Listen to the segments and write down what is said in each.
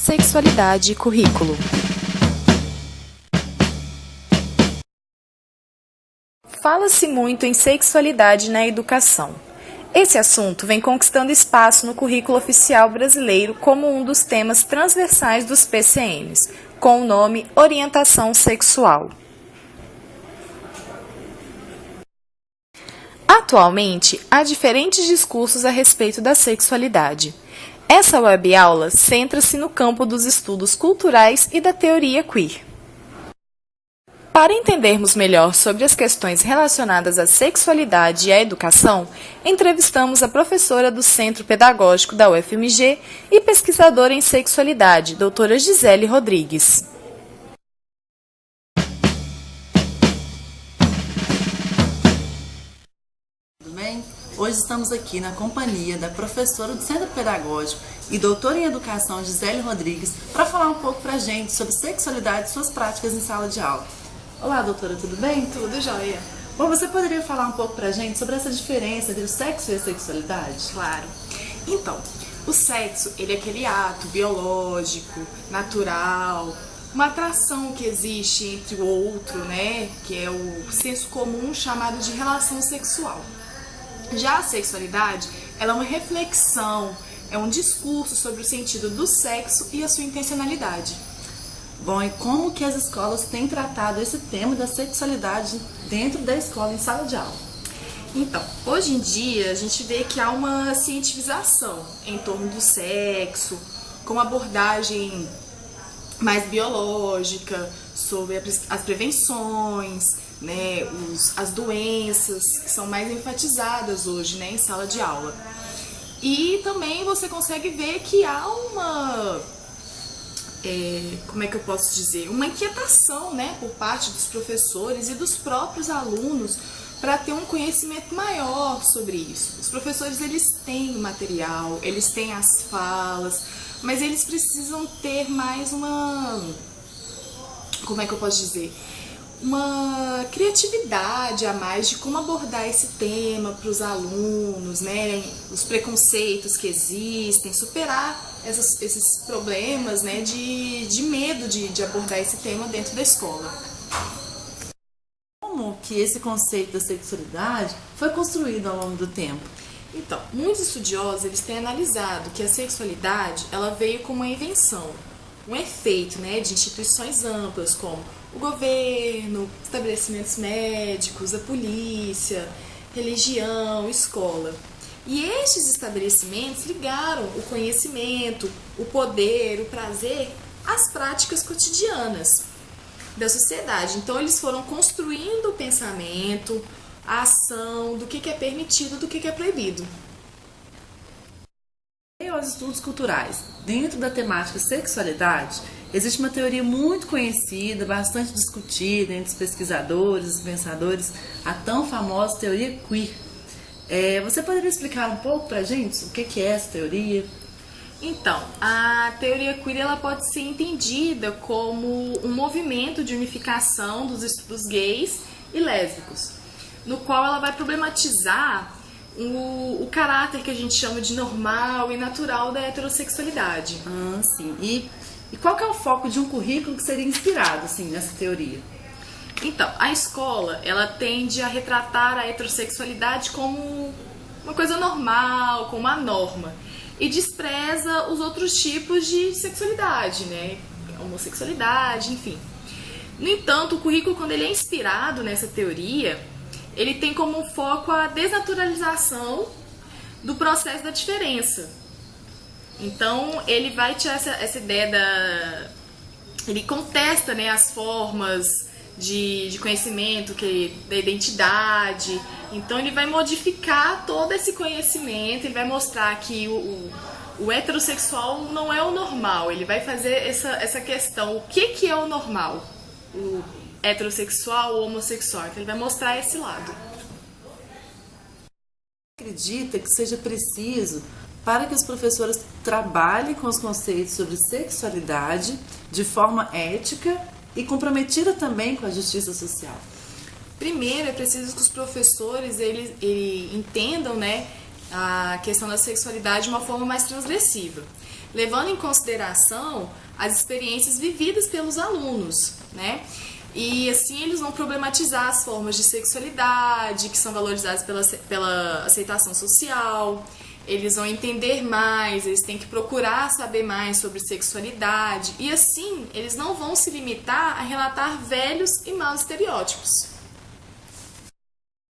Sexualidade e currículo. Fala-se muito em sexualidade na educação. Esse assunto vem conquistando espaço no currículo oficial brasileiro como um dos temas transversais dos PCNs, com o nome Orientação Sexual. Atualmente, há diferentes discursos a respeito da sexualidade. Essa web-aula centra-se no campo dos estudos culturais e da teoria queer. Para entendermos melhor sobre as questões relacionadas à sexualidade e à educação, entrevistamos a professora do Centro Pedagógico da UFMG e pesquisadora em sexualidade, doutora Gisele Rodrigues. Tudo bem? Hoje estamos aqui na companhia da professora do Centro Pedagógico e doutora em Educação, Gisele Rodrigues, para falar um pouco para a gente sobre sexualidade e suas práticas em sala de aula. Olá, doutora, tudo bem? Tudo jóia. Bom, você poderia falar um pouco pra gente sobre essa diferença entre o sexo e a sexualidade? Claro. Então, o sexo, ele é aquele ato biológico, natural, uma atração que existe entre o outro, né? Que é o senso comum chamado de relação sexual. Já a sexualidade, ela é uma reflexão, é um discurso sobre o sentido do sexo e a sua intencionalidade. Bom, e como que as escolas têm tratado esse tema da sexualidade dentro da escola, em sala de aula? Então, hoje em dia a gente vê que há uma cientifização em torno do sexo, com uma abordagem mais biológica, sobre as prevenções, né, as doenças que são mais enfatizadas hoje, né, em sala de aula. E também você consegue ver que há uma inquietação, né, por parte dos professores e dos próprios alunos para ter um conhecimento maior sobre isso. Os professores, eles têm o material, eles têm as falas, mas eles precisam ter mais uma criatividade a mais de como abordar esse tema para os alunos, né, os preconceitos que existem, superar esses problemas, né, de medo de abordar esse tema dentro da escola. Como que esse conceito da sexualidade foi construído ao longo do tempo? Então, muitos estudiosos, eles têm analisado que a sexualidade, ela veio como uma invenção, um efeito, né, de instituições amplas como o governo, estabelecimentos médicos, a polícia, religião, escola. E estes estabelecimentos ligaram o conhecimento, o poder, o prazer às práticas cotidianas da sociedade. Então eles foram construindo o pensamento, a ação do que é permitido, do que é proibido. Aos estudos culturais, dentro da temática sexualidade, existe uma teoria muito conhecida, bastante discutida entre os pesquisadores e pensadores, a tão famosa teoria queer. Você poderia explicar um pouco pra gente o que é essa teoria? Então, a teoria queer, ela pode ser entendida como um movimento de unificação dos estudos gays e lésbicos, no qual ela vai problematizar o caráter que a gente chama de normal e natural da heterossexualidade. Sim. E qual que é o foco de um currículo que seria inspirado assim, nessa teoria? Então, a escola, ela tende a retratar a heterossexualidade como uma coisa normal, como uma norma, e despreza os outros tipos de sexualidade, né? Homossexualidade, enfim. No entanto, o currículo, quando ele é inspirado nessa teoria, ele tem como foco a desnaturalização do processo da diferença. Então, ele vai tirar essa ideia ele contesta, né, as formas de conhecimento, da identidade. Então ele vai modificar todo esse conhecimento, ele vai mostrar que o heterossexual não é o normal, ele vai fazer essa questão, o que é o normal? O heterossexual ou homossexual, então ele vai mostrar esse lado. Acredita que seja preciso para que os professores trabalhem com os conceitos sobre sexualidade de forma ética e comprometida também com a justiça social? Primeiro, é preciso que os professores eles entendam, né, a questão da sexualidade de uma forma mais transgressiva. levando em consideração as experiências vividas pelos alunos, né? E assim eles vão problematizar as formas de sexualidade que são valorizadas pela aceitação social. Eles vão entender mais, eles têm que procurar saber mais sobre sexualidade. E assim, eles não vão se limitar a relatar velhos e maus estereótipos.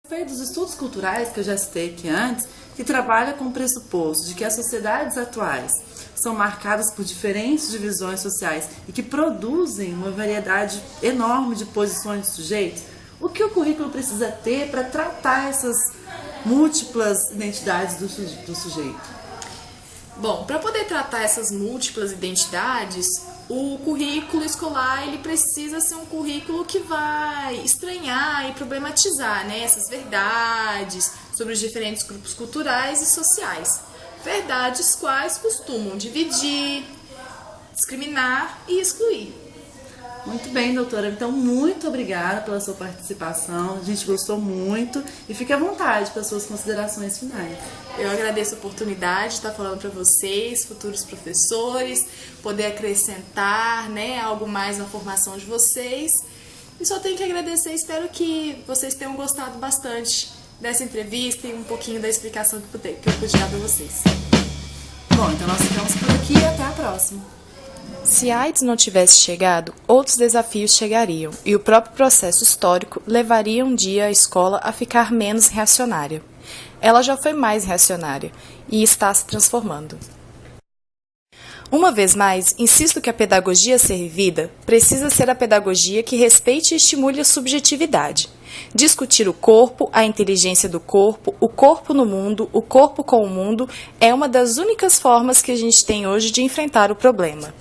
A respeito dos estudos culturais, que eu já citei aqui antes, que trabalha com o pressuposto de que as sociedades atuais são marcadas por diferentes divisões sociais e que produzem uma variedade enorme de posições de sujeitos, o que o currículo precisa ter para tratar essas múltiplas identidades do sujeito? Bom, para poder tratar essas múltiplas identidades, o currículo escolar ele precisa ser um currículo que vai estranhar e problematizar, né, essas verdades sobre os diferentes grupos culturais e sociais. Verdades quais costumam dividir, discriminar e excluir. Muito bem, doutora. Então, muito obrigada pela sua participação. A gente gostou muito e fique à vontade para as suas considerações finais. Eu agradeço a oportunidade de estar falando para vocês, futuros professores, poder acrescentar, né, algo mais na formação de vocês. E só tenho que agradecer, espero que vocês tenham gostado bastante dessa entrevista e um pouquinho da explicação que eu pude dar para vocês. Bom, então nós ficamos por aqui e até a próxima. Se a AIDS não tivesse chegado, outros desafios chegariam, e o próprio processo histórico levaria um dia a escola a ficar menos reacionária. Ela já foi mais reacionária, e está se transformando. Uma vez mais, insisto que a pedagogia a ser vivida precisa ser a pedagogia que respeite e estimule a subjetividade. Discutir o corpo, a inteligência do corpo, o corpo no mundo, o corpo com o mundo, é uma das únicas formas que a gente tem hoje de enfrentar o problema.